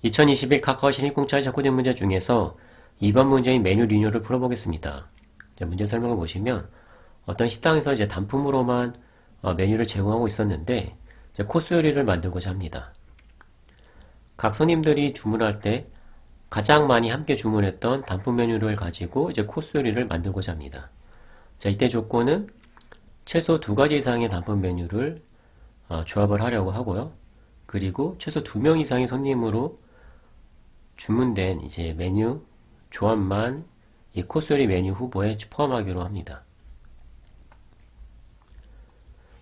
2021 카카오 신입공짜의 작고된 문제 중에서 2번 문제인 메뉴 리뉴얼을 풀어보겠습니다. 문제 설명을 보시면 어떤 식당에서 이제 단품으로만 메뉴를 제공하고 있었는데 이제 코스 요리를 만들고자 합니다. 각 손님들이 주문할 때 가장 많이 함께 주문했던 단품 메뉴를 가지고 이제 코스 요리를 만들고자 합니다. 자, 이때 조건은 최소 2가지 이상의 단품 메뉴를 조합을 하려고 하고요. 그리고 최소 2명 이상의 손님으로 주문된 이제 메뉴 조합만 이 코스 요리 메뉴 후보에 포함하기로 합니다.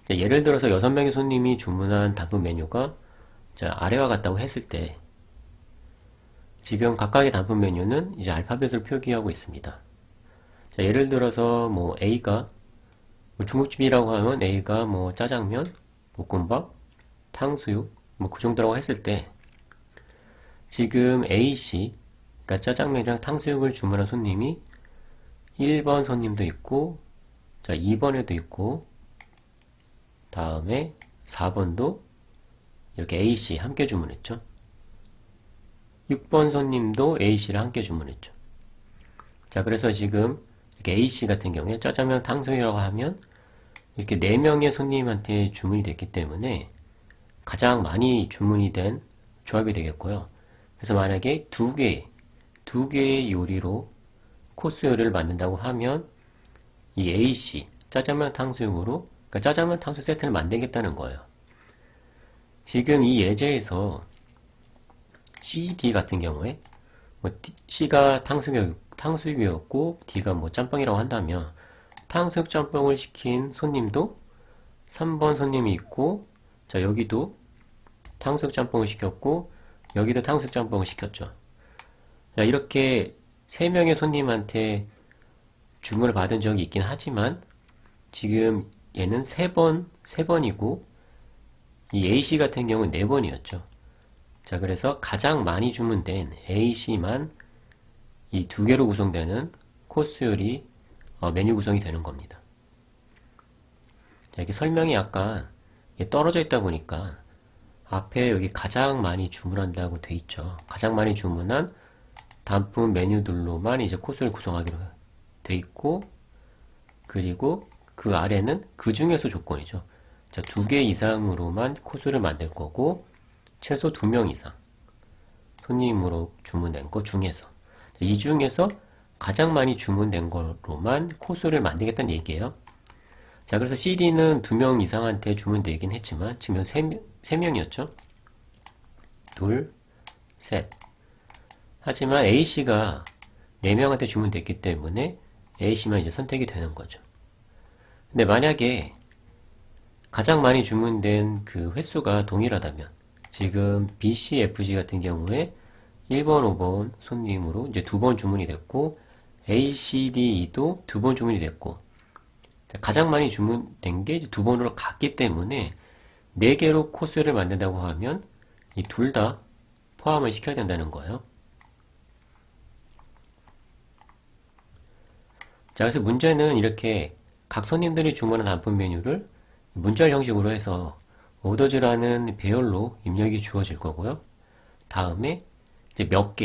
예를 들어서 6명의 손님이 주문한 단품 메뉴가 아래와 같다고 했을 때 지금 각각의 단품 메뉴는 이제 알파벳을 표기하고 있습니다. 예를 들어서 뭐 A가 중국집이라고 하면 A가 뭐 짜장면, 볶음밥, 탕수육 뭐 그 정도라고 했을 때 지금 A씨 그러니까 짜장면이랑 탕수육을 주문한 손님이 1번 손님도 있고 2번에도 있고 다음에 4번도 이렇게 A씨 함께 주문했죠. 6번 손님도 A씨를 함께 주문했죠. 자, 그래서 지금 이렇게 A씨 같은 경우에 짜장면 탕수육이라고 하면 이렇게 4명의 손님한테 주문이 됐기 때문에 가장 많이 주문이 된 조합이 되겠고요. 그래서 만약에 두 개의 요리로 코스 요리를 만든다고 하면 이 A씨 짜장면 탕수육으로 그러니까 짜장면 탕수육 세트를 만들겠다는 거예요. 지금 이 예제에서 C, D 같은 경우에 뭐 C가 탕수육이었고 D가 뭐 짬뽕이라고 한다면 탕수육 짬뽕을 시킨 손님도 3번 손님이 있고 여기도 탕수육 짬뽕을 시켰고 여기도 탕수육 짬뽕을 시켰죠. 자, 이렇게 3명의 손님한테 주문을 받은 적이 있긴 하지만 지금 얘는 3번이고 이 A씨 같은 경우는 4번이었죠. 자, 그래서 가장 많이 주문된 A씨만 이 2개로 구성되는 코스 요리 메뉴 구성이 되는 겁니다. 자, 이렇게 설명이 약간 떨어져 있다 보니까 앞에 여기 가장 많이 주문한다고 돼 있죠. 가장 많이 주문한 단품 메뉴들로만 이제 코스를 구성하기로 돼 있고 그리고 그 아래는 그 중에서 조건이죠. 자, 2개 이상으로만 코스를 만들 거고 최소 2명 이상 손님으로 주문된 거 중에서 이 중에서 가장 많이 주문된 거로만 코스를 만들겠다는 얘기예요. 자, 그래서 CD는 2명 이상한테 주문되긴 했지만 지금 3명이었죠. 둘, 셋. 하지만 A씨가 4명한테 주문됐기 때문에 A씨만 이제 선택이 되는 거죠. 근데 만약에 가장 많이 주문된 그 횟수가 동일하다면 지금 BC, FG 같은 경우에 1번, 5번 손님으로 이제 2번 주문이 됐고 A, C, D, E도 2번 주문이 됐고 가장 많이 주문된 게 2번으로 갔기 때문에 4개로 코스를 만든다고 하면 이 둘 다 포함을 시켜야 된다는 거예요. 자, 그래서 문제는 이렇게 각 손님들이 주문한 단품 메뉴를 문자열 형식으로 해서 오더즈라는 배열로 입력이 주어질 거고요. 다음에 이제 몇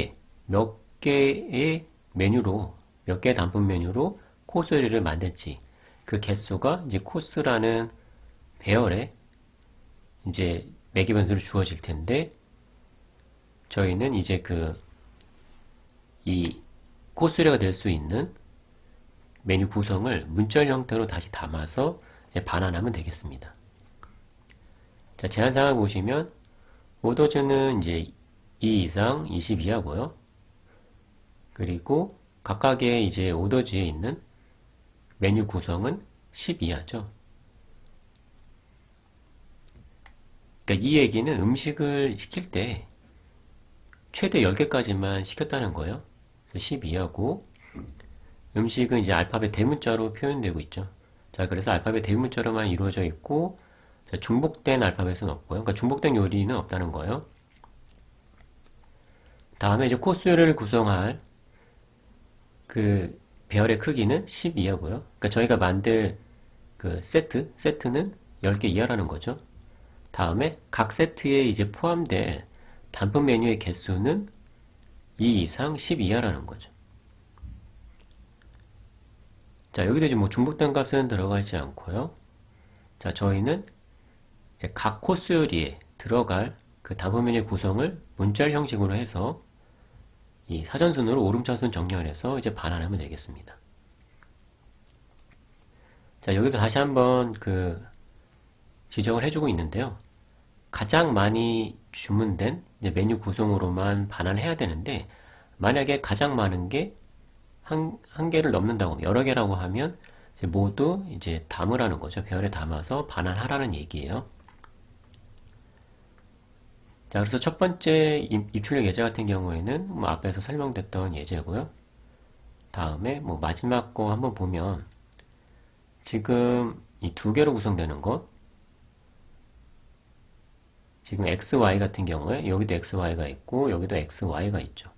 개의 메뉴로, 몇 개의 단품 메뉴로 코스 요리를 만들지 그 개수가 이제 코스라는 배열에 이제 매개변수로 주어질 텐데 저희는 이제 이 코스 요리가 될 수 있는 메뉴 구성을 문자열 형태로 다시 담아서 반환하면 되겠습니다. 자, 제한사항을 보시면 오더즈는 이제 2 이상 20 이하고요. 그리고 각각의 이제 오더즈에 있는 메뉴 구성은 10 이하죠. 그러니까 이 얘기는 음식을 시킬 때 최대 10개까지만 시켰다는 거예요. 그래서 10 이하고 음식은 이제 알파벳 대문자로 표현되고 있죠. 자, 그래서 알파벳 대문자로만 이루어져 있고 중복된 알파벳은 없고요. 그러니까 중복된 요리는 없다는 거예요. 다음에 이제 코스 요리를 구성할 그 배열의 크기는 10 이하고요. 그러니까 저희가 만들 그 세트는 10개 이하라는 거죠. 다음에 각 세트에 이제 포함될 단품 메뉴의 개수는 2 이상 10 이하라는 거죠. 자, 여기도 이제 뭐 중복된 값은 들어가 있지 않고요. 자, 저희는 이제 각 코스 요리에 들어갈 그 단품 메뉴의 구성을 문자열 형식으로 해서 이 사전순으로 오름차순 정렬해서 이제 반환하면 되겠습니다. 자, 여기도 다시 한번 그 지적을 해주고 있는데요. 가장 많이 주문된 이제 메뉴 구성으로만 반환해야 되는데, 만약에 가장 많은 게 한 개를 넘는다고, 여러 개라고 하면 이제 모두 이제 담으라는 거죠. 별에 담아서 반환하라는 얘기예요. 자, 그래서 첫 번째 입출력 예제 같은 경우에는 뭐 앞에서 설명됐던 예제고요. 다음에 뭐 마지막 거 한번 보면 지금 이 두 개로 구성되는 것, 지금 XY 같은 경우에 여기도 XY가 있고 여기도 XY가 있죠.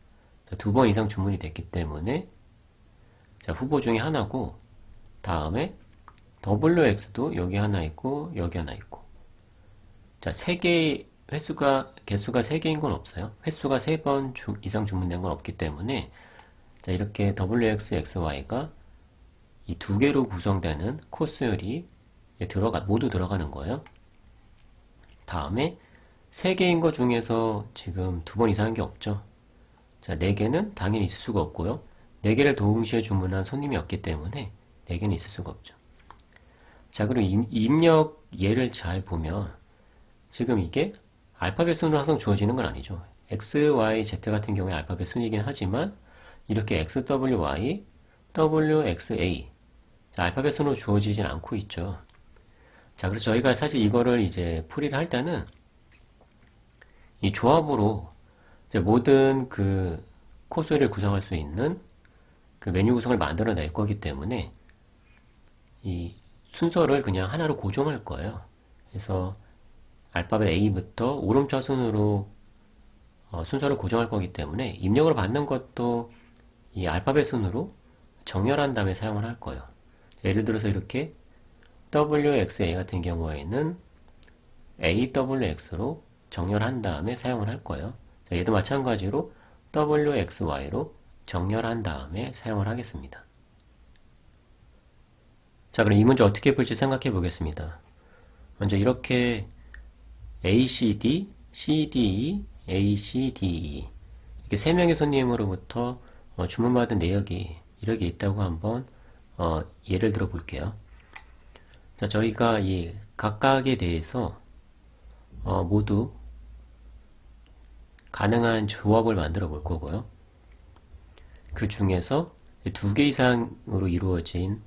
두 번 이상 주문이 됐기 때문에 자, 후보 중에 하나고, 다음에 WX도 여기 하나 있고 여기 하나 있고, 자, 세 개 개수가 3개인 건 없어요. 횟수가 3번 이상 주문된 건 없기 때문에 자, 이렇게 WX, XY가 이 두 개로 구성되는 코스열이 모두 들어가는 거예요. 다음에 3개인 것 중에서 지금 2번 이상한 게 없죠. 자, 4개는 당연히 있을 수가 없고요. 4개를 동시에 주문한 손님이 없기 때문에 4개는 있을 수가 없죠. 자, 그리고 입력 예를 잘 보면 지금 이게 알파벳 순으로 항상 주어지는 건 아니죠. X, Y, Z 같은 경우에 알파벳 순이긴 하지만 이렇게 X, W, Y, W, X, A 자, 알파벳 순으로 주어지진 않고 있죠. 자, 그래서 저희가 사실 이거를 이제 풀이를 할 때는 이 조합으로 이제 모든 그 코스를 구성할 수 있는 그 메뉴 구성을 만들어낼 거기 때문에 이 순서를 그냥 하나로 고정할 거예요. 그래서 알파벳 A부터 오름차순으로 순서를 고정할 거기 때문에 입력을 받는 것도 이 알파벳 순으로 정렬한 다음에 사용을 할 거예요. 예를 들어서 이렇게 WXA 같은 경우에는 AWX로 정렬한 다음에 사용을 할 거예요. 자, 얘도 마찬가지로 WXY로 정렬한 다음에 사용을 하겠습니다. 자, 그럼 이 문제 어떻게 풀지 생각해 보겠습니다. 먼저 이렇게 ACD, CDE, ACDE 이렇게 3명의 손님으로부터 주문받은 내역이 이렇게 있다고 한번 예를 들어 볼게요. 자, 저희가 이 각각에 대해서 모두 가능한 조합을 만들어 볼 거고요. 그 중에서 2개 이상으로 이루어진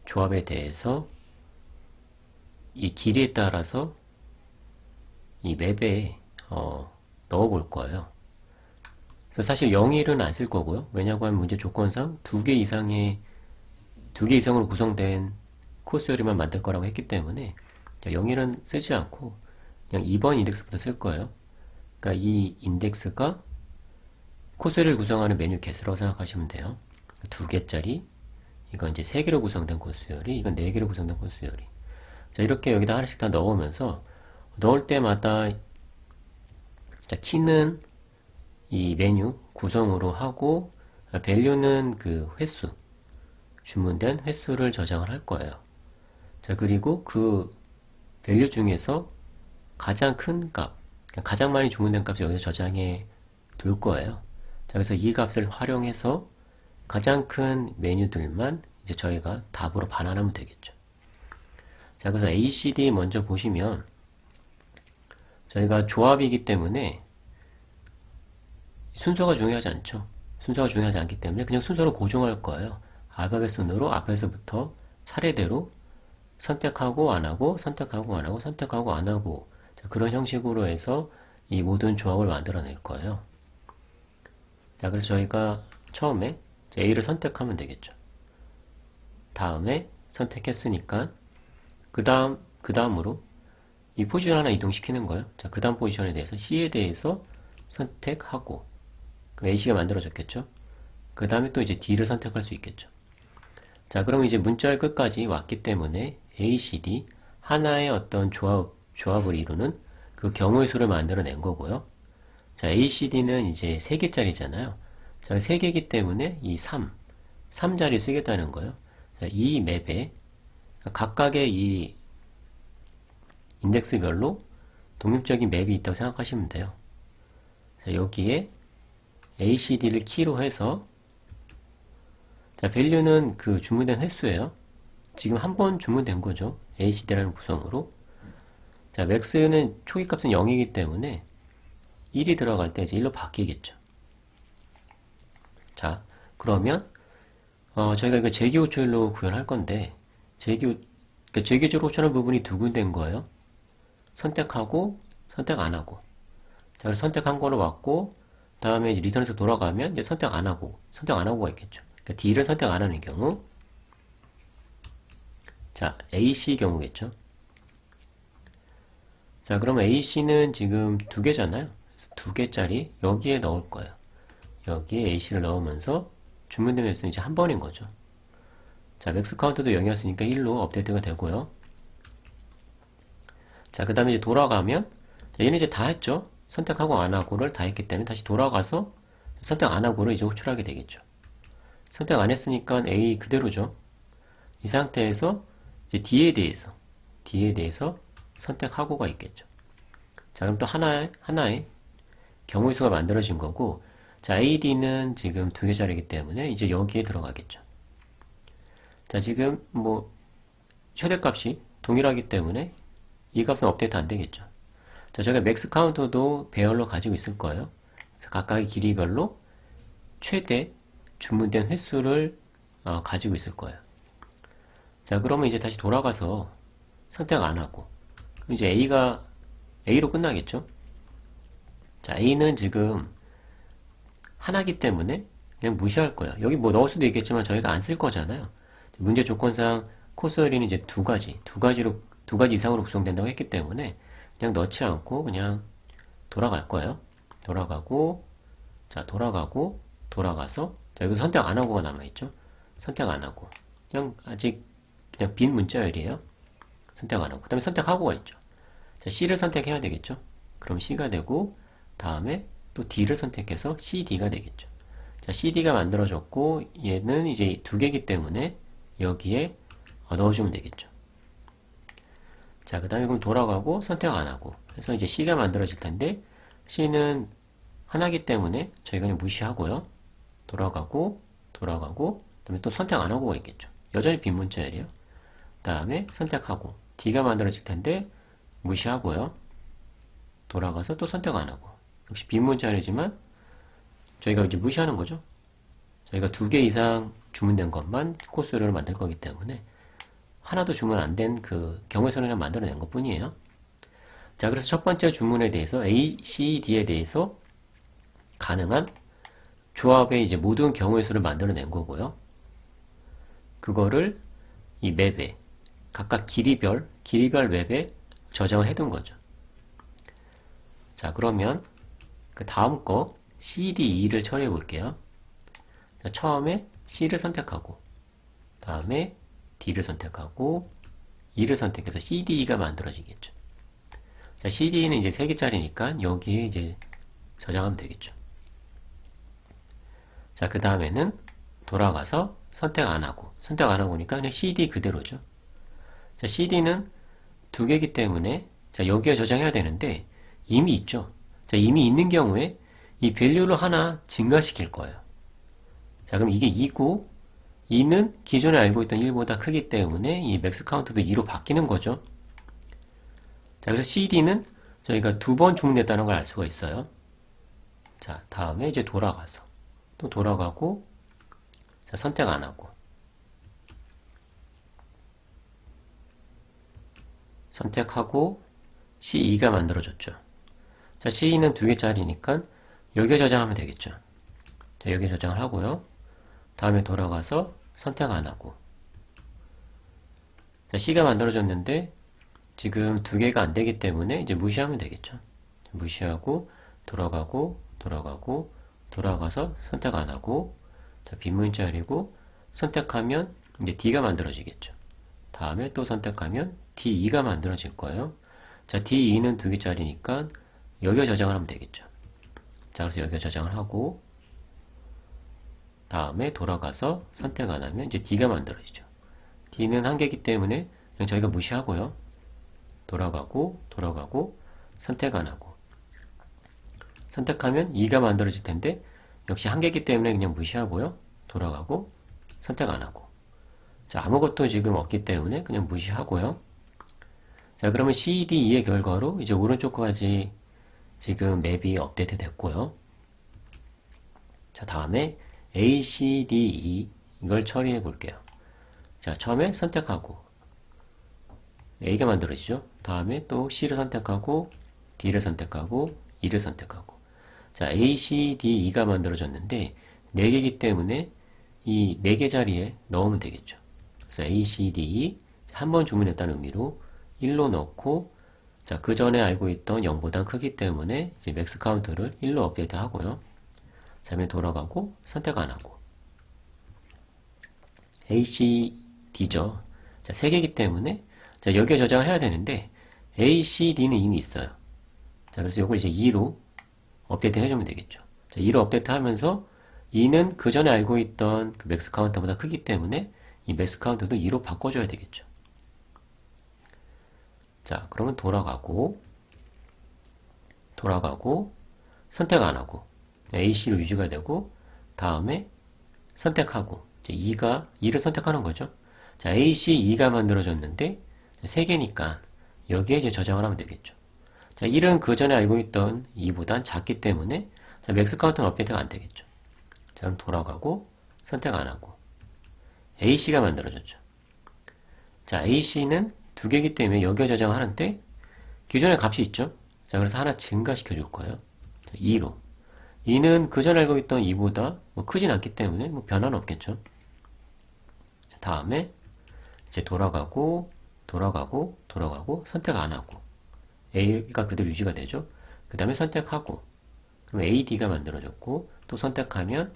조합에 대해서 이 길이에 따라서 이 맵에 넣어 볼 거예요. 그래서 사실 0일은 안 쓸 거고요. 왜냐고 하면 문제 조건상 2개 이상으로 구성된 코스 요리만 만들 거라고 했기 때문에 0일은 쓰지 않고 그냥 2번 인덱스부터 쓸 거예요. 그러니까 이 인덱스가 코스를 구성하는 메뉴 개수라고 생각하시면 돼요. 2개짜리, 이건 이제 3개로 구성된 코스 요리, 이건 4개로 구성된 코스 요리. 자, 이렇게 여기다 하나씩 다 넣으면서 넣을 때마다 자, 키는 이 메뉴 구성으로 하고 밸류는 그 횟수, 주문된 횟수를 저장을 할 거예요. 자, 그리고 그 밸류 중에서 가장 큰 값, 가장 많이 주문된 값을 여기서 저장해 둘 거예요. 자, 그래서 이 값을 활용해서 가장 큰 메뉴들만 이제 저희가 답으로 반환하면 되겠죠. 자, 그래서 ACD 먼저 보시면 저희가 조합이기 때문에 순서가 중요하지 않죠. 순서가 중요하지 않기 때문에 그냥 순서로 고정할 거예요. 알파벳 순으로 앞에서부터 차례대로 선택하고 안 하고 선택하고 안 하고 선택하고 안 하고 자, 그런 형식으로 해서 이 모든 조합을 만들어낼 거예요. 자, 그래서 저희가 처음에 A를 선택하면 되겠죠. 다음에 선택했으니까 그 다음으로 이 포지션 하나 이동시키는 거예요. 자, 그 다음 포지션에 대해서 C에 대해서 선택하고 그럼 AC가 만들어졌겠죠. 그 다음에 또 이제 D를 선택할 수 있겠죠. 자, 그럼 이제 문자열 끝까지 왔기 때문에 ACD 하나의 어떤 조합을 이루는 그 경우의 수를 만들어낸 거고요. 자, ACD는 이제 3개짜리잖아요. 자, 3개이기 때문에 이 3자리 쓰겠다는 거예요. 자, 이 맵에 각각의 이 인덱스별로 독립적인 맵이 있다고 생각하시면 돼요. 자, 여기에 ACD를 키로 해서 자, value는 그 주문된 횟수예요. 지금 한 번 주문된 거죠. ACD라는 구성으로. 자, max는 초기 값은 0이기 때문에 1이 들어갈 때 이제 1로 바뀌겠죠. 자, 그러면 저희가 이거 재기호출로 구현할 건데 그러니까 재기호출 호출하는 부분이 두 군데인 거예요. 선택하고 선택 안 하고. 자, 그래서 선택한 거로 왔고 다음에 이제 리턴에서 돌아가면 이제 선택 안 하고가 있겠죠. 그러니까 D를 선택 안 하는 경우. 자, AC 경우겠죠. 자, 그러면 AC는 지금 2개잖아요. 그래서 2개짜리 여기에 넣을 거예요. 여기에 AC를 넣으면서 주문된 횟수는 이제 한 번인 거죠. 자, 맥스 카운트도 0이었으니까 1로 업데이트가 되고요. 자, 그 다음에 이제 돌아가면 얘는 이제 다 했죠. 선택하고 안 하고를 다 했기 때문에 다시 돌아가서 선택 안 하고를 이제 호출하게 되겠죠. 선택 안 했으니까 A 그대로죠. 이 상태에서 이제 D에 대해서 선택하고가 있겠죠. 자, 그럼 또 하나의 경우의 수가 만들어진 거고, 자, AD는 지금 2개짜리이기 때문에 이제 여기에 들어가겠죠. 자, 지금 뭐 최대값이 동일하기 때문에 이 값은 업데이트 안 되겠죠. 자, 저희가 맥스 카운터도 배열로 가지고 있을 거예요. 그래서 각각의 길이별로 최대 주문된 횟수를 가지고 있을 거예요. 자, 그러면 이제 다시 돌아가서 선택 안 하고, 그럼 이제 A로 끝나겠죠? 자, A는 지금 하나기 때문에 그냥 무시할 거예요. 여기 뭐 넣을 수도 있겠지만 저희가 안 쓸 거잖아요. 문제 조건상 코스어리는 이제 두 가지 이상으로 구성된다고 했기 때문에 그냥 넣지 않고 그냥 돌아갈 거예요. 돌아가고, 자, 돌아가서, 자, 여기 선택 안 하고가 남아있죠? 선택 안 하고. 그냥 아직 그냥 빈 문자열이에요. 선택 안 하고. 그 다음에 선택하고가 있죠. 자, C를 선택해야 되겠죠? 그럼 C가 되고, 다음에 또 D를 선택해서 CD가 되겠죠. 자, CD가 만들어졌고, 얘는 이제 2개이기 때문에 여기에 넣어주면 되겠죠. 자, 그 다음에 그럼 돌아가고 선택 안 하고 해서 이제 C가 만들어질 텐데 C는 하나기 때문에 저희가 그냥 무시하고요. 돌아가고 그 다음에 또 선택 안 하고가 있겠죠. 여전히 빈 문자열이에요. 그 다음에 선택하고 D가 만들어질 텐데 무시하고요. 돌아가서 또 선택 안 하고 역시 빈 문자열이지만 저희가 이제 무시하는 거죠. 저희가 2개 이상 주문된 것만 코스를 만들 거기 때문에 하나도 주문 안 된 그 경우의 수를 만들어낸 것 뿐이에요. 자, 그래서 첫 번째 주문에 대해서 A, C, D에 대해서 가능한 조합의 이제 모든 경우의 수를 만들어낸 거고요. 그거를 이 맵에 각각 길이별 맵에 저장을 해둔 거죠. 자, 그러면 그 다음 거 CDE를 처리해 볼게요. 자, 처음에 C를 선택하고 다음에 D를 선택하고 E를 선택해서 CDE가 만들어지겠죠. 자, CDE는 이제 3개짜리니까 여기에 이제 저장하면 되겠죠. 자, 그 다음에는 돌아가서 선택 안 하고니까 그냥 CD 그대로죠. 자, CD는 2개이기 때문에 자, 여기에 저장해야 되는데 이미 있죠. 자, 이미 있는 경우에 이 밸류를 하나 증가시킬 거예요. 자, 그럼 이게 2고 2는 기존에 알고 있던 1보다 크기 때문에 이 맥스 카운트도 2로 바뀌는 거죠. 자, 그래서 CD는 저희가 2번 주문했다는 걸 알 수가 있어요. 자, 다음에 이제 돌아가서 또 돌아가고 자, 선택 안 하고 선택하고 C2가 만들어졌죠. 자, C2는 2개짜리니까 여기에 저장하면 되겠죠. 자, 여기에 저장을 하고요. 다음에 돌아가서 선택 안 하고 자, C가 만들어졌는데 지금 2개가 안 되기 때문에 이제 무시하면 되겠죠. 무시하고 돌아가서 선택 안 하고 자, 빈 문자열이고 선택하면 이제 D가 만들어지겠죠. 다음에 또 선택하면 D2가 만들어질 거예요. 자, D2는 2개짜리니까 여기에 저장을 하면 되겠죠. 자, 그래서 여기에 저장을 하고, 다음에 돌아가서 선택 안 하면 이제 D가 만들어지죠. D는 한 개이기 때문에 그냥 저희가 무시하고요. 돌아가고, 선택 안 하고. 선택하면 2가 만들어질 텐데, 역시 한 개이기 때문에 그냥 무시하고요. 돌아가고, 선택 안 하고. 자, 아무것도 지금 없기 때문에 그냥 무시하고요. 자, 그러면 CDE의 결과로 이제 오른쪽까지 지금 맵이 업데이트 됐고요. 자, 다음에 ACDE 이걸 처리해 볼게요. 자, 처음에 선택하고 A가 만들어지죠. 다음에 또 C를 선택하고 D를 선택하고 E를 선택하고. 자, ACDE가 만들어졌는데 4개이기 때문에 이 4개 자리에 넣으면 되겠죠. 그래서 ACDE 한 번 주문했다는 의미로 1로 넣고, 자, 그 전에 알고 있던 0보다 크기 때문에 이제 맥스 카운트를 1로 업데이트 하고요. 자, 그러면 돌아가고 선택 안 하고. ACD죠. 자, 3개이기 때문에 자, 여기에 저장을 해야 되는데 ACD는 이미 있어요. 자, 그래서 이걸 이제 2로 업데이트 해주면 되겠죠. 자, 2로 업데이트 하면서 2는 그 전에 알고 있던 그 맥스 카운터보다 크기 때문에 이 맥스 카운터도 2로 바꿔줘야 되겠죠. 자, 그러면 돌아가고, 선택 안 하고, AC로 유지가 되고, 다음에 선택하고, 이제 2를 선택하는 거죠. 자, AC 2가 만들어졌는데, 3개니까, 여기에 이제 저장을 하면 되겠죠. 자, 1은 그 전에 알고 있던 2보단 작기 때문에, 자, 맥스 카운트는 업데이트가 안 되겠죠. 자, 그럼 돌아가고, 선택 안 하고, AC가 만들어졌죠. 자, AC는 2개이기 때문에 여기에 저장을 하는데 기존에 값이 있죠. 자, 그래서 하나 증가시켜 줄 거예요. 자, 2로. 2는 그 전에 알고 있던 2보다 뭐 크진 않기 때문에 뭐 변화는 없겠죠. 다음에 이제 돌아가고 선택 안 하고 A가 그대로 유지가 되죠. 그 다음에 선택하고 그럼 AD가 만들어졌고 또 선택하면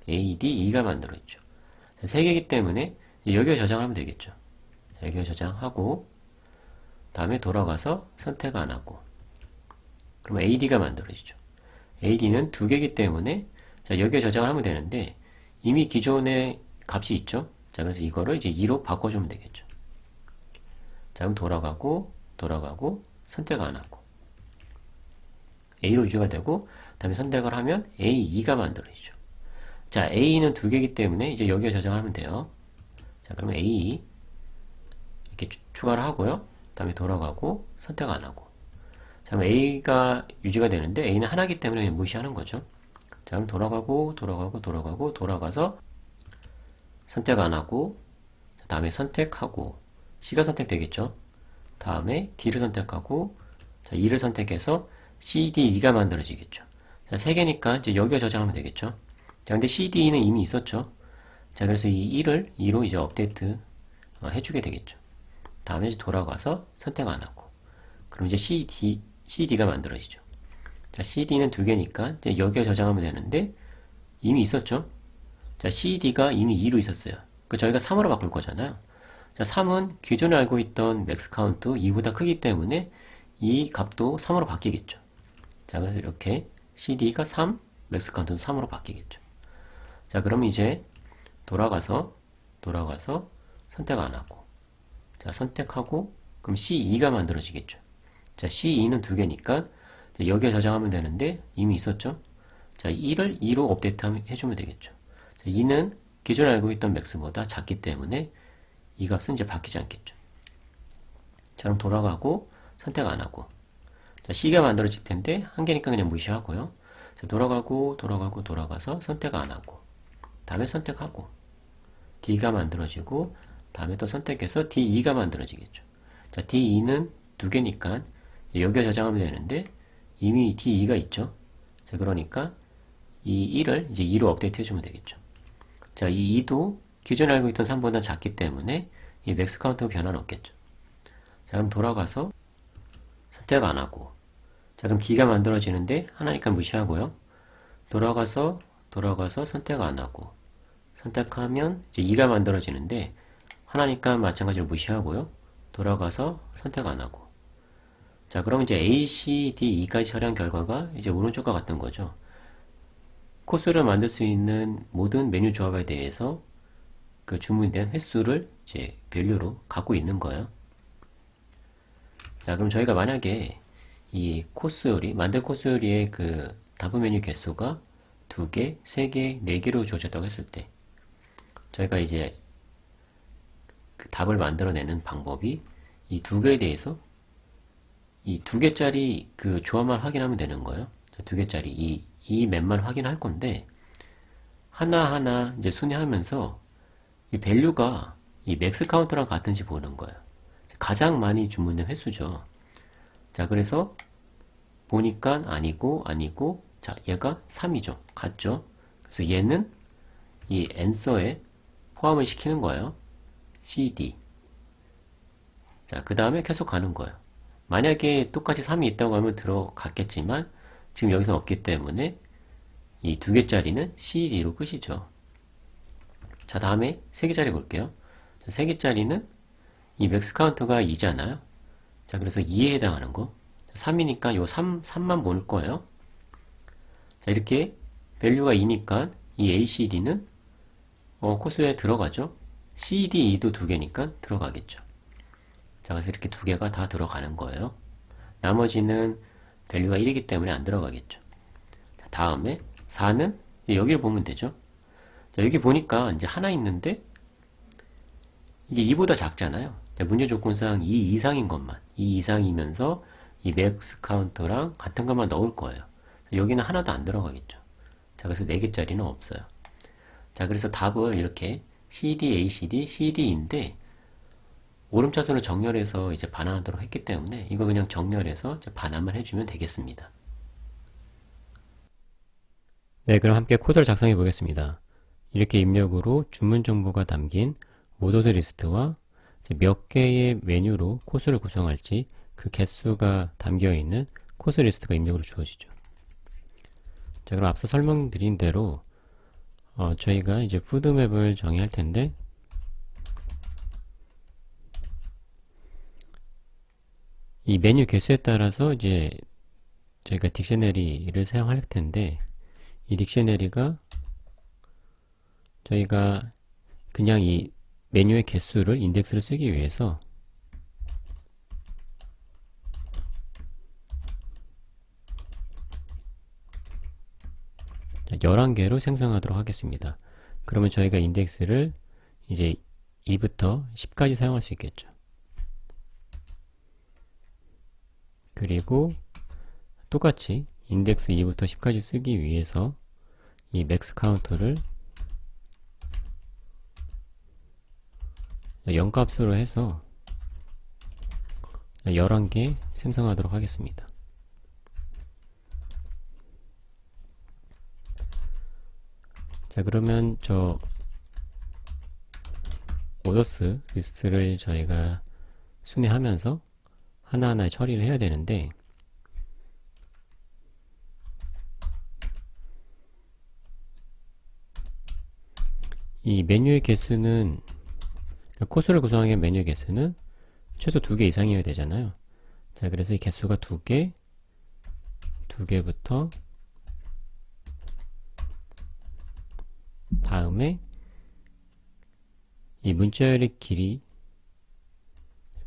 ADE가 만들어졌죠. 3개이기 때문에 여기에 저장하면 되겠죠. 여기에 저장하고 다음에 돌아가서 선택 안 하고 그러면 AD가 만들어지죠. AD는 2개이기 때문에 자, 여기에 저장을 하면 되는데 이미 기존에 값이 있죠. 자, 그래서 이거를 이제 2로 바꿔주면 되겠죠. 자, 그럼 돌아가고 선택 안 하고 A로 유지가 되고 다음에 선택을 하면 A2가 만들어지죠. 자, A는 2개이기 때문에 이제 여기에 저장하면 돼요. 자, 그러면 A 이렇게 추가를 하고요. 다음에 돌아가고 선택 안 하고. 자, 그럼 A가 유지가 되는데 A는 하나이기 때문에 그냥 무시하는 거죠. 자, 그럼 돌아가서 선택 안 하고 다음에 선택하고 C가 선택되겠죠. 다음에 D를 선택하고 자, E를 선택해서 CDE가 만들어지겠죠. 자, 3개니까 이제 여기에 저장하면 되겠죠. 자, 근데 CDE는 이미 있었죠. 자, 그래서 이 1을 2로 이제 업데이트 해주게 되겠죠. 다음에 이제 돌아가서 선택 안 하고. 그럼 이제 CD가 만들어지죠. 자, CD는 2개니까 이제 여기에 저장하면 되는데 이미 있었죠. 자, CD가 이미 2로 있었어요. 그 저희가 3으로 바꿀 거잖아요. 자, 3은 기존에 알고 있던 맥스 카운트 2보다 크기 때문에 이 값도 3으로 바뀌겠죠. 자, 그래서 이렇게 CD가 3, 맥스 카운트는 3으로 바뀌겠죠. 자, 그러면 이제 돌아가서 선택 안 하고 자, 선택하고 그럼 C2가 만들어지겠죠. 자, C2는 2개니까 여기에 저장하면 되는데 이미 있었죠. 자, 1을 2로 업데이트 해주면 되겠죠. 자, 2는 기존에 알고 있던 맥스보다 작기 때문에 이 값은 이제 바뀌지 않겠죠. 자, 그럼 돌아가고 선택 안 하고 자, C가 만들어질 텐데 한 개니까 그냥 무시하고요. 자, 돌아가서 선택 안 하고 다음에 선택하고 D가 만들어지고 다음에 또 선택해서 D2가 만들어지겠죠. 자, D2는 2개니까 여기에 저장하면 되는데 이미 D2가 있죠. 자, 그러니까 이 1을 이제 2로 업데이트 해주면 되겠죠. 자, 이 2도 기존에 알고 있던 3보다 작기 때문에 이 맥스 카운트 변화는 없겠죠. 자, 그럼 돌아가서 선택 안 하고 자, 그럼 D가 만들어지는데 하나니까 무시하고요. 돌아가서 선택 안 하고 선택하면 이제 2가 만들어지는데 하나니까 마찬가지로 무시하고요. 돌아가서 선택 안 하고 자, 그럼 이제 A, C, D, E까지 처리한 결과가 이제 오른쪽과 같은 거죠. 코스를 만들 수 있는 모든 메뉴 조합에 대해서 그 주문된 횟수를 이제 밸류로 갖고 있는 거예요. 자, 그럼 저희가 만약에 이 코스 요리, 만들 코스 요리의 그 단품 메뉴 개수가 2개, 3개, 4개로 주어졌다고 했을 때 저희가 이제 그 답을 만들어내는 방법이 이 2개에 대해서 이 2개짜리 그 조합만 확인하면 되는 거예요. 2개짜리 이 맵만 확인할 건데 하나하나 이제 순위하면서 이 밸류가 이 맥스 카운트랑 같은지 보는 거예요. 가장 많이 주문된 횟수죠. 자, 그래서 보니까 아니고, 자, 얘가 3이죠. 같죠? 그래서 얘는 이 answer에 포함을 시키는 거예요. cd. 자, 그 다음에 계속 가는 거예요. 만약에 똑같이 3이 있다고 하면 들어갔겠지만 지금 여기서 없기 때문에 이 2개짜리는 cd로 끝이죠. 자, 다음에 3개짜리 볼게요. 3개짜리는 이 맥스 카운트가 2잖아요. 자, 그래서 2에 해당하는 거. 3이니까 요 3만 볼 거예요. 자, 이렇게 밸류가 2니까 이 ACD는 코스에 들어가죠. CDE도 2개니까 들어가겠죠. 자, 그래서 이렇게 2개가 다 들어가는 거예요. 나머지는 밸류가 1이기 때문에 안 들어가겠죠. 자, 다음에 4는 여기를 보면 되죠. 자, 여기 보니까 이제 하나 있는데 이게 2보다 작잖아요. 자, 문제 조건상 2 이상인 것만 2 이상이면서 이 맥스 카운터랑 같은 것만 넣을 거예요. 여기는 하나도 안 들어가겠죠. 자, 그래서 4개짜리는 없어요. 자, 그래서 답을 이렇게 CD, ACD, CD인데 오름차순을 정렬해서 이제 반환하도록 했기 때문에 이거 그냥 정렬해서 이제 반환만 해주면 되겠습니다. 네, 그럼 함께 코드를 작성해 보겠습니다. 이렇게 입력으로 주문 정보가 담긴 오더드 리스트와 몇 개의 메뉴로 코스를 구성할지 그 개수가 담겨있는 코스 리스트가 입력으로 주어지죠. 자, 그럼 앞서 설명드린 대로 저희가 이제 푸드맵을 정의할 텐데 이 메뉴 개수에 따라서 이제 저희가 딕셔너리를 사용할 텐데 이 딕셔너리가 저희가 그냥 이 메뉴의 개수를 인덱스를 쓰기 위해서 11개로 생성하도록 하겠습니다. 그러면 저희가 인덱스를 이제 2부터 10까지 사용할 수 있겠죠. 그리고 똑같이 인덱스 2부터 10까지 쓰기 위해서 이 맥스 카운트를 0값으로 해서 11개 생성하도록 하겠습니다. 자, 그러면 저 오더스 리스트를 저희가 순회하면서 하나하나 처리를 해야 되는데 이 메뉴의 개수는 코스를 구성하기 위한 메뉴의 개수는 최소 2개 이상이어야 되잖아요. 자, 그래서 이 개수가 2개, 2개부터 다음에 이 문자열의 길이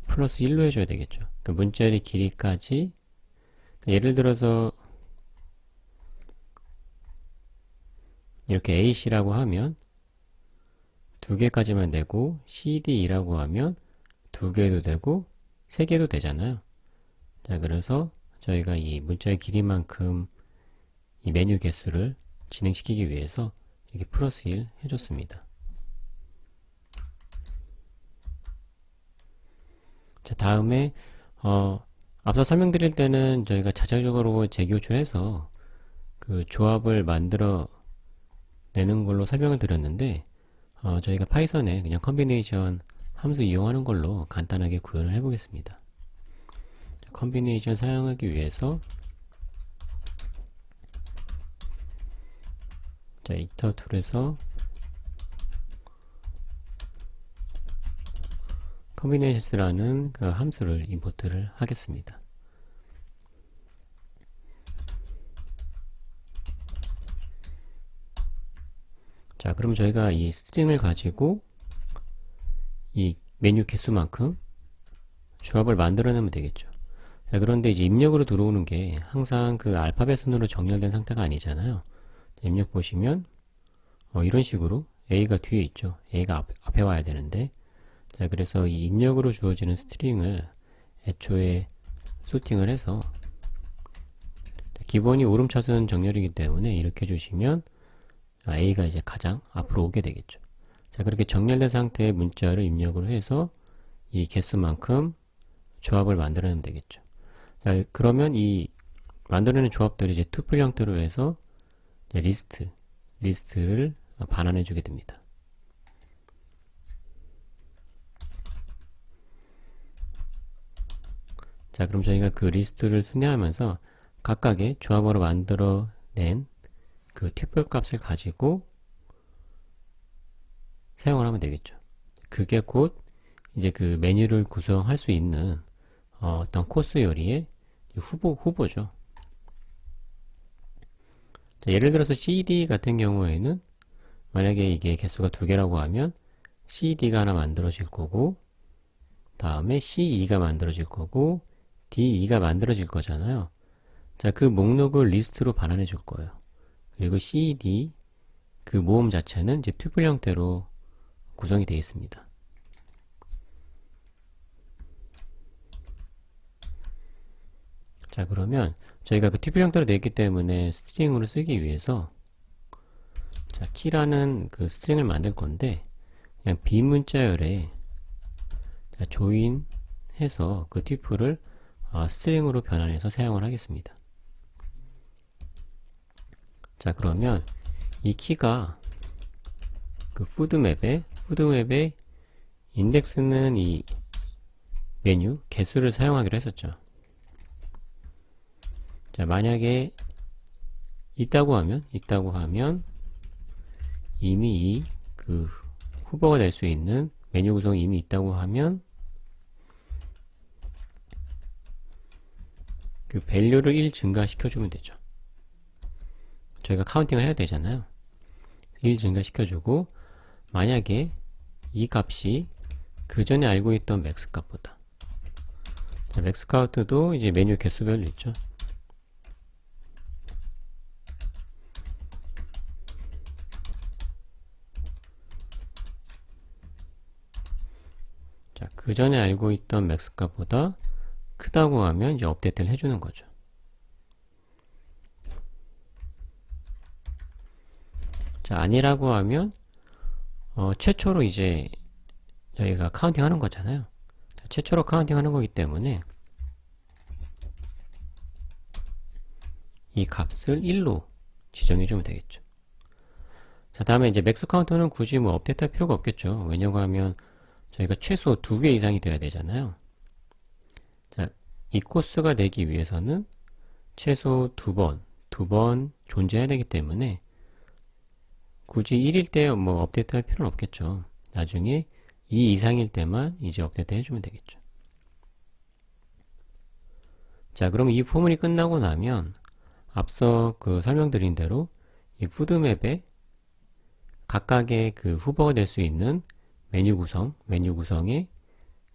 플러스 1로 해줘야 되겠죠. 그 문자열의 길이까지 예를 들어서 이렇게 AC라고 하면 2개까지만 되고 CD라고 하면 2개도 되고 3개도 되잖아요. 자, 그래서 저희가 이 문자의 길이만큼 이 메뉴 개수를 진행시키기 위해서 이렇게 플러스 1 해줬습니다. 자, 다음에 앞서 설명드릴 때는 저희가 자체적으로 재교출해서 그 조합을 만들어 내는 걸로 설명을 드렸는데 저희가 파이썬에 그냥 컨비네이션 함수 이용하는 걸로 간단하게 구현을 해 보겠습니다. 컨비네이션 사용하기 위해서 자, 이터 툴에서 combinations라는 그 함수를 임포트를 하겠습니다. 자, 그럼 저희가 이 스트링을 가지고 이 메뉴 개수만큼 조합을 만들어내면 되겠죠. 자, 그런데 이제 입력으로 들어오는 게 항상 그 알파벳 순으로 정렬된 상태가 아니잖아요. 입력 보시면 이런 식으로 A가 뒤에 있죠. A가 앞에 와야 되는데, 자, 그래서 이 입력으로 주어지는 스트링을 애초에 소팅을 해서, 기본이 오름차순 정렬이기 때문에 이렇게 주시면 A가 이제 가장 앞으로 오게 되겠죠. 자, 그렇게 정렬된 상태의 문자를 입력으로 해서 이 개수만큼 조합을 만들어내면 되겠죠. 자, 그러면 이 만들어낸 조합들이 이제 투플 형태로 해서 이제 리스트를 반환해 주게 됩니다. 자, 그럼 저희가 그 리스트를 순회하면서 각각의 조합으로 만들어낸 그 튜플 값을 가지고 사용을 하면 되겠죠. 그게 곧 이제 그 메뉴를 구성할 수 있는 어떤 코스 요리의 후보죠. 자, 예를 들어서 CD 같은 경우에는 만약에 이게 개수가 2개라고 하면 CD가 하나 만들어질 거고, 다음에 CE가 만들어질 거고, DE가 만들어질 거잖아요. 자, 그 목록을 리스트로 반환해 줄 거예요. 그리고 CD 그 모음 자체는 이제 튜플 형태로 구성이 되어 있습니다. 자, 그러면 저희가 그 튜플 형태로 되어 있기 때문에 스트링으로 쓰기 위해서 자, 키라는 그 스트링을 만들 건데 그냥 비문자열에 조인해서 그 튜플을 스트링으로 변환해서 사용을 하겠습니다. 자, 그러면 이 키가 그 푸드맵의 인덱스는 이 메뉴 개수를 사용하기로 했었죠. 자, 만약에 있다고 하면 이미 이 그 후보가 될 수 있는 메뉴 구성이 이미 있다고 하면 그 밸류를 1 증가시켜주면 되죠. 저희가 카운팅을 해야 되잖아요. 1 증가시켜주고, 만약에 이 값이 그 전에 알고 있던 맥스 값보다, 자, 맥스 카운트도 이제 메뉴 개수별로 있죠. 자, 그 전에 알고 있던 맥스 값보다 크다고 하면 이제 업데이트를 해주는 거죠. 자, 아니라고 하면 최초로 이제 저희가 카운팅 하는 거잖아요. 자, 최초로 카운팅 하는 거기 때문에 이 값을 1로 지정해 주면 되겠죠. 자, 다음에 이제 맥스 카운터는 굳이 뭐 업데이트 할 필요가 없겠죠. 왜냐고 하면 저희가 최소 2개 이상이 돼야 되잖아요. 자, 이 코스가 되기 위해서는 최소 2번 존재해야 되기 때문에 굳이 1일 때 뭐 업데이트 할 필요는 없겠죠. 나중에 2 이상일 때만 이제 업데이트 해주면 되겠죠. 자, 그럼 이 포문이 끝나고 나면 앞서 그 설명드린 대로 이 푸드맵에 각각의 그 후보가 될 수 있는 메뉴 구성에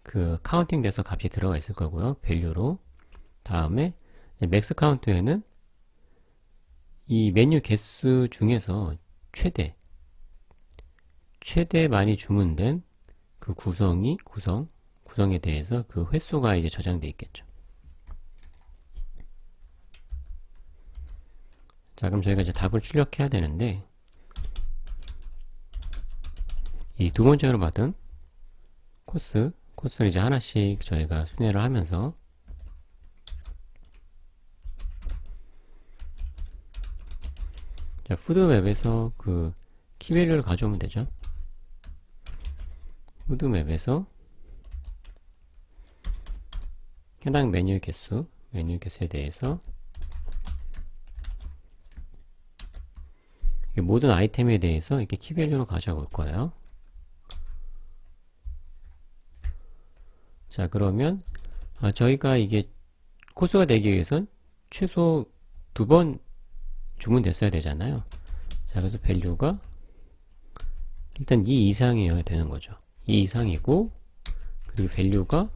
그 카운팅 돼서 값이 들어가 있을 거고요. 밸류로. 다음에 맥스 카운트에는 이 메뉴 개수 중에서 최대 많이 주문된 그 구성에 대해서 그 횟수가 이제 저장되어 있겠죠. 자, 그럼 저희가 이제 답을 출력해야 되는데, 이 두 번째로 받은 코스를 이제 하나씩 저희가 순회를 하면서 자, 푸드맵에서 그 키밸류를 가져오면 되죠. 푸드맵에서 해당 메뉴 개수에 대해서 모든 아이템에 대해서 이렇게 키밸류로 가져올 거예요. 자, 그러면 저희가 이게 코스가 되기 위해선 최소 2번 주문됐어야 되잖아요. 자, 그래서 밸류가 일단 이 이상이어야 되는 거죠. 이 이상이고, 그리고 밸류가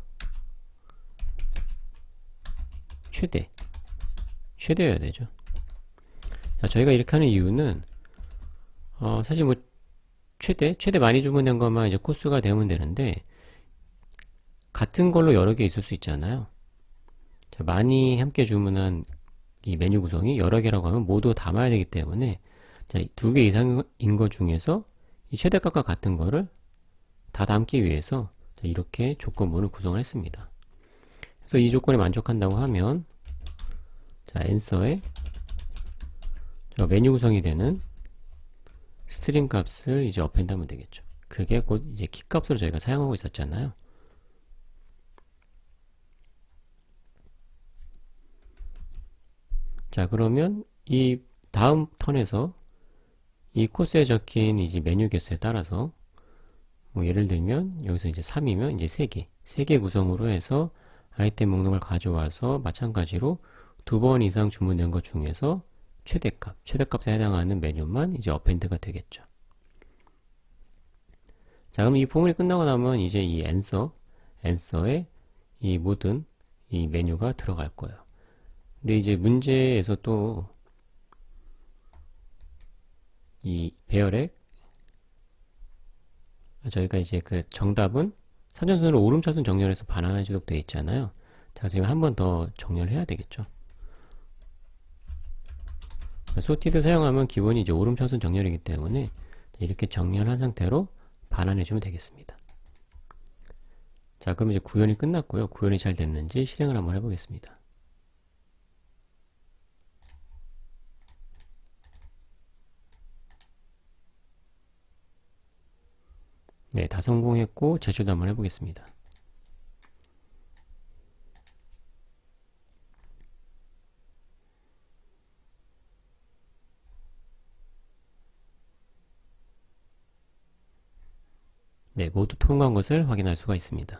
최대여야 되죠. 자, 저희가 이렇게 하는 이유는 사실 뭐 최대 많이 주문된 것만 이제 코스가 되면 되는데, 같은 걸로 여러 개 있을 수 있잖아요. 자, 많이 함께 주문한 이 메뉴 구성이 여러 개라고 하면 모두 담아야 되기 때문에, 두 개 이상인 것 중에서 이 최대값과 같은 거를 다 담기 위해서 이렇게 조건문을 구성을 했습니다. 그래서 이 조건에 만족한다고 하면, 자, answer에 메뉴 구성이 되는 스트링 값을 이제 append 하면 되겠죠. 그게 곧 이제 키 값으로 저희가 사용하고 있었잖아요. 자, 그러면 이 다음 턴에서 이 코스에 적힌 이제 메뉴 개수에 따라서 뭐 예를 들면 여기서 이제 3이면 이제 3개 구성으로 해서 아이템 목록을 가져와서 마찬가지로 2번 이상 주문된 것 중에서 최대값에 해당하는 메뉴만 이제 append가 되겠죠. 자, 그럼 이 포문이 끝나고 나면 이제 이 answer에 이 모든 이 메뉴가 들어갈 거예요. 근데 이제 문제에서 또 이 배열액 저희가 이제 그 정답은 사전순으로 오름차순 정렬해서 반환해 주도록 되어 있잖아요. 자, 지금 한 번 더 정렬해야 되겠죠. 소티드 사용하면 기본이 이제 오름차순 정렬이기 때문에 이렇게 정렬한 상태로 반환해 주면 되겠습니다. 자, 그럼 이제 구현이 끝났고요. 구현이 잘 됐는지 실행을 한번 해보겠습니다. 네, 다 성공했고 제출도 한번 해보겠습니다. 네, 모두 통과한 것을 확인할 수가 있습니다.